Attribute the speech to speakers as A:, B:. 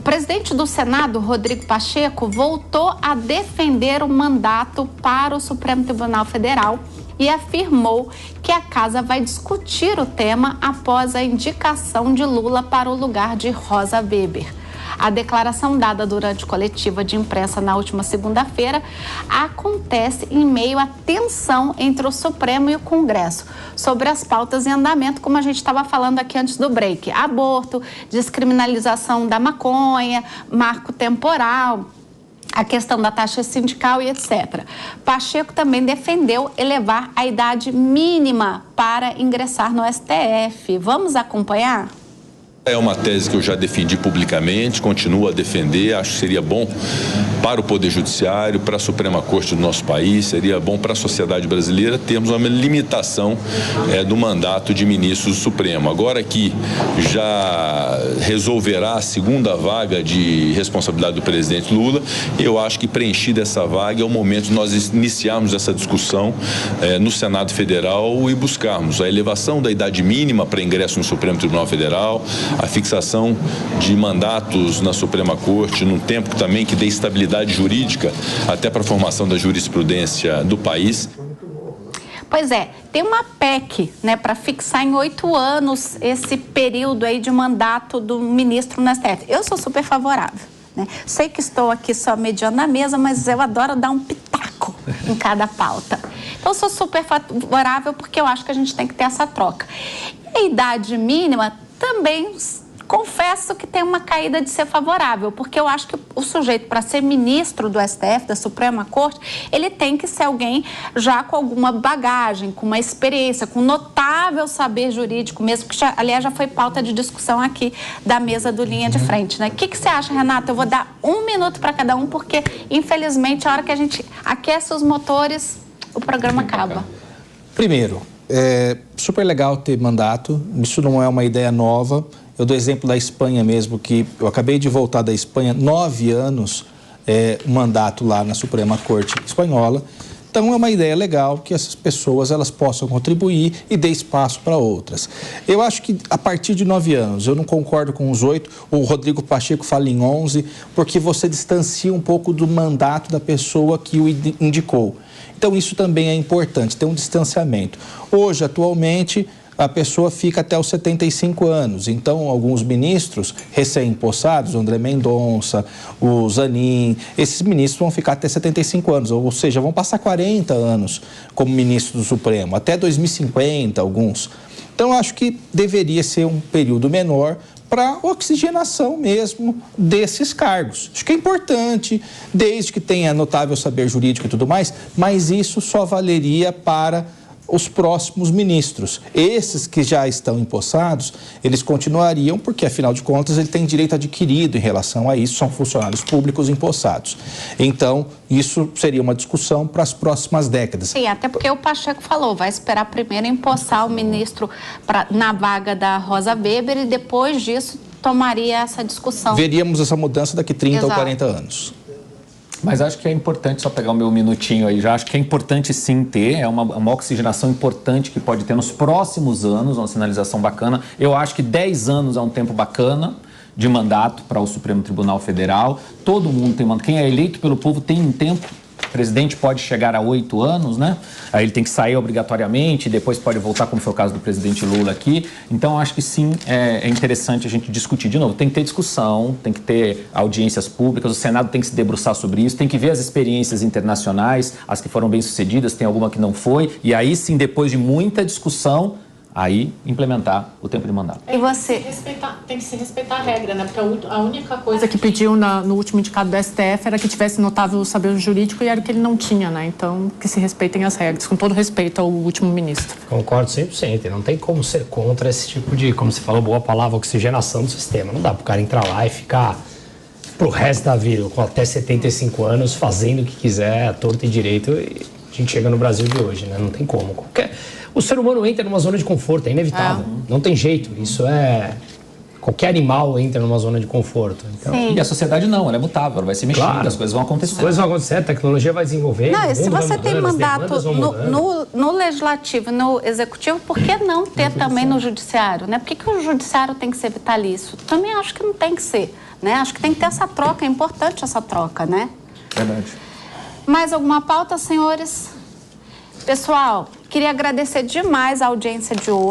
A: presidente do Senado, Rodrigo Pacheco, voltou a defender o mandato para o Supremo Tribunal Federal e afirmou que a casa vai discutir o tema após a indicação de Lula para o lugar de Rosa Weber. A declaração dada durante coletiva de imprensa na última segunda-feira acontece em meio à tensão entre o Supremo e o Congresso sobre as pautas em andamento, como a gente estava falando aqui antes do break: aborto, descriminalização da maconha, marco temporal, a questão da taxa sindical e etc. Pacheco também defendeu elevar a idade mínima para ingressar no STF. Vamos acompanhar?
B: É uma tese que eu já defendi publicamente, continuo a defender, acho que seria bom para o Poder Judiciário, para a Suprema Corte do nosso país, seria bom para a sociedade brasileira termos uma limitação do mandato de ministros do Supremo. Agora que já resolverá a segunda vaga de responsabilidade do presidente Lula, eu acho que preenchida essa vaga é o momento de nós iniciarmos essa discussão no Senado Federal e buscarmos a elevação da idade mínima para ingresso no Supremo Tribunal Federal, a fixação de mandatos na Suprema Corte num tempo também que dê estabilidade jurídica até para a formação da jurisprudência do país.
A: Pois é, tem uma PEC, né, para fixar em 8 anos esse período aí de mandato do ministro no STF. Eu sou super favorável, né? Sei que estou aqui só mediando a mesa, mas eu adoro dar um pitaco em cada pauta. Então, eu sou super favorável porque eu acho que a gente tem que ter essa troca. E a idade mínima também, confesso que tem uma caída de ser favorável, porque eu acho que o sujeito, para ser ministro do STF, da Suprema Corte, ele tem que ser alguém já com alguma bagagem, com uma experiência, com notável saber jurídico mesmo, que aliás já foi pauta de discussão aqui da mesa do Linha de Frente, né? O que você acha, Renato? Eu vou dar 1 minuto para cada um, porque infelizmente a hora que a gente aquece os motores, o programa acaba.
C: Primeiro, é super legal ter mandato, isso não é uma ideia nova. Eu dou exemplo da Espanha mesmo, que eu acabei de voltar da Espanha, 9 anos o mandato lá na Suprema Corte Espanhola. Então é uma ideia legal que essas pessoas elas possam contribuir e dê espaço para outras. Eu acho que a partir de 9 anos, eu não concordo com os 8, o Rodrigo Pacheco fala em 11, porque você distancia um pouco do mandato da pessoa que o indicou. Então isso também é importante, ter um distanciamento. Hoje, atualmente, a pessoa fica até os 75 anos. Então, alguns ministros recém-impossados, o André Mendonça, o Zanin, esses ministros vão ficar até 75 anos, ou seja, vão passar 40 anos como ministro do Supremo, até 2050, alguns. Então, eu acho que deveria ser um período menor para oxigenação mesmo desses cargos. Acho que é importante, desde que tenha notável saber jurídico e tudo mais, mas isso só valeria para os próximos ministros. Esses que já estão empossados, eles continuariam, porque afinal de contas ele tem direito adquirido em relação a isso, são funcionários públicos empossados. Então, isso seria uma discussão para as próximas décadas.
A: Sim, até porque o Pacheco falou, vai esperar primeiro empossar o ministro na vaga da Rosa Weber e depois disso tomaria essa discussão.
C: Veríamos essa mudança daqui 30
A: Exato.
C: ou 40 anos.
D: Mas acho que é importante, só pegar o meu minutinho aí já, acho que é importante sim ter, é uma oxigenação importante que pode ter nos próximos anos, uma sinalização bacana. Eu acho que 10 anos é um tempo bacana de mandato para o Supremo Tribunal Federal. Todo mundo tem mandato. Quem é eleito pelo povo tem um tempo. O presidente pode chegar a 8 anos, né? Aí ele tem que sair obrigatoriamente, depois pode voltar, como foi o caso do presidente Lula aqui. Então, acho que sim, é interessante a gente discutir. De novo, tem que ter discussão, tem que ter audiências públicas, o Senado tem que se debruçar sobre isso, tem que ver as experiências internacionais, as que foram bem-sucedidas, tem alguma que não foi. E aí sim, depois de muita discussão, aí implementar o tempo de mandato.
A: E você?
E: Tem que se respeitar a regra, né? Porque a única coisa que pediu no último indicado do STF era que tivesse notável saber jurídico e era o que ele não tinha, né? Então, que se respeitem as regras, com todo respeito ao último ministro.
F: Concordo 100%. Não tem como ser contra esse tipo de, como você falou, boa palavra, oxigenação do sistema. Não dá pro cara entrar lá e ficar pro resto da vida, com até 75 anos, fazendo o que quiser, à torto e direito. E a gente chega no Brasil de hoje, né? Não tem como. O ser humano entra numa zona de conforto, é inevitável. Não tem jeito. Isso é... Qualquer animal entra numa zona de conforto. Então...
D: E a sociedade não, ela é mutável, ela vai se mexendo,
F: claro,
D: as coisas vão acontecer.
F: As coisas vão acontecer, a tecnologia vai desenvolver.
A: Não, e se você tem mandato no legislativo, no executivo, por que não ter também no judiciário, né? Por que o judiciário tem que ser vitalicio? Também acho que não tem que ser. né? Acho que tem que ter essa troca, é importante essa troca, né?
D: Verdade.
A: Mais alguma pauta, senhores? Pessoal, queria agradecer demais a audiência de hoje.